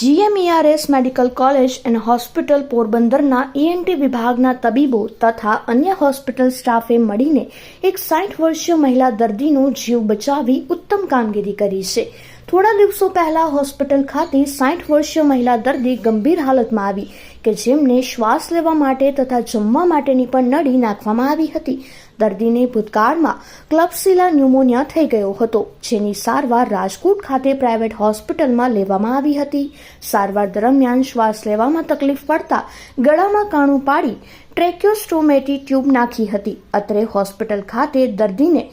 GMERS medical college અને hospital પોરબંદરના ENT વિભાગના તબીબો તથા અન્ય હોસ્પિટલ સ્ટાફે મળીને એક 60 વર્ષીય મહિલા દર્દીનો જીવ બચાવી ઉત્તમ કામગીરી કરી છે. થોડા દિવસો પહેલા હોસ્પિટલ ખાતે 60 વર્ષીય મહિલા દર્દી ગંભીર હાલતમાં આવી કે જેમને શ્વાસ લેવા માટે તથા જમવા માટેની પણ નળી નાખવામાં આવી હતી. દર્દીને ભૂતકાળમાં ક્લબસીલા ન્યુમોનિયા થઈ ગયો હતો, જેની સારવાર રાજકોટ ખાતે પ્રાઇવેટ હોસ્પિટલમાં લેવામાં આવી હતી. સારવાર દરમિયાન શ્વાસ લેવામાં તકલીફ પડતા ગળામાં કાણું પાડી ટ્રેક્યોસ્ટોમેટી ટ્યુબ નાખી હતી. અત્રે હોસ્પિટલ ખાતે દર્દીને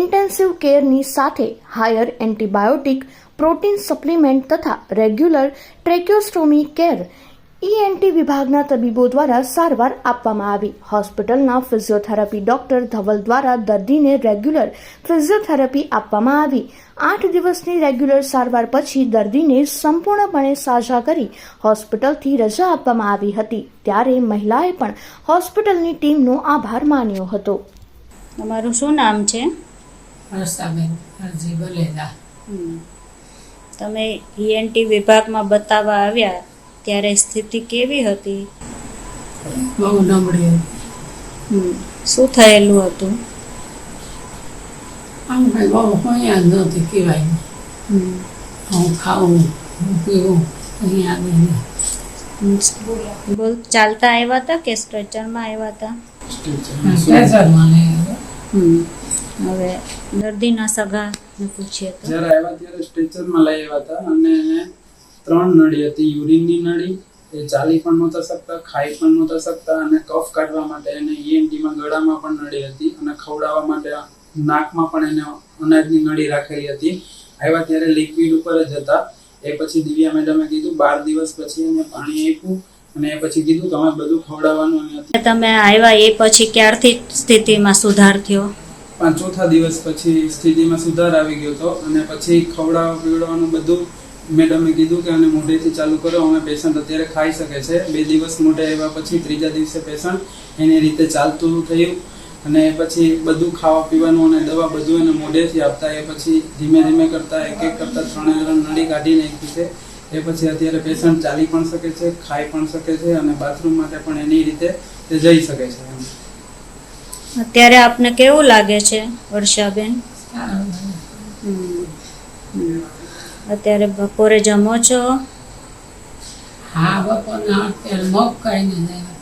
ઇન્ટેન્સિવ કેરની સાથે હાયર એન્ટીબાયોટિક, પ્રોટીન સપ્લિમેન્ટ તથા રેગ્યુલર ટ્રેક્યોસ્ટોમી કેર ENT વિભાગના તબીબો દ્વારા સારવાર આપવામાં આવી. હોસ્પિટલના ફિઝિયોથેરાપી ડોક્ટર ધવલ દ્વારા દર્દીને રેગ્યુલર ફિઝિયોથેરાપી આપવામાં આવી. 8 દિવસની રેગ્યુલર સારવાર પછી દર્દીને સંપૂર્ણપણે સાજા કરી હોસ્પિટલથી રજા આપવામાં આવી હતી. ત્યારે મહિલાએ પણ હોસ્પિટલની ટીમનો આભાર માન્યો હતો. તમારું શું નામ છે? હર્ષાબેન હરજી બલેદા. તમે ENT વિભાગમાં બતાવવા આવ્યા ત્યારે સ્થિતિ કેવી હતી? બહુ નબળી હતી. શું થયેલું હતું? આમ કંઈ બહુ અહીંયા જ નહોતી કહેવાય. હું ખાવું, હું પીવું, અહીંયા આવીને બોલ, ચાલતા આવ્યા હતા કે સ્ટ્રેચરમાં આવ્યા હતા? સ્ટ્રેચરમાં લઈ આવ્યા. હવે દર્દીના સગાને પૂછીએ તો જ્યારે આવ્યા ત્યારે સ્ટ્રેચરમાં લઈ આવ્યા હતા અને એને 3 નળી હતી. યુરિનની નળી, એ ચાલી પણ નહોતા શકતા, ખાઈ પણ નહોતા શકતા, અને કફ કાઢવા માટે એને ENTમાં ગળામાં પણ નળી હતી અને ખવડાવવા માટે નાકમાં પણ એને અનાજની નળી રાખેલી હતી. આવ્યા ત્યારે લિક્વિડ ઉપર જ હતા. એ પછી દિવ્યા મેડમે કીધું 12 દિવસ પછી એને પાણી આપ્યું અને એ પછી કીધું તમે બધું ખવડાવવાનું. તમે આવ્યા એ પછી ક્યારથી સ્થિતિમાં સુધાર થયો? 5 દિવસ પછી સ્થિતિમાં સુધાર આવી ગયો હતો અને પછી ખવડાવવા પીવડાવવાનું બધું મેડમે કીધું કે આને મોઢેથી ચાલુ કરો. અમે પેશન્ટ અત્યારે ખાઈ શકે છે. 2 દિવસ મોઢે આવ્યા પછી 3જા દિવસે પેશન્ટ એની રીતે ચાલતું થયું અને પછી બધું ખાવા પીવાનું અને દવા બધું એને મોઢેથી આપતા. એ પછી ધીમે ધીમે કરતા એક કરતા 3 નળી કાઢી નાખી છે. એ પછી અત્યારે પેશન્ટ ચાલી પણ શકે છે, ખાઈ પણ શકે છે અને બાથરૂમ માટે પણ એની રીતે તે જઈ શકે છે. અત્યારે આપને કેવું લાગે છે વર્ષાબેન? અત્યારે બપોરે જમો છો? હા, બપોરના અત્યારે મગ ખાઈને જાય.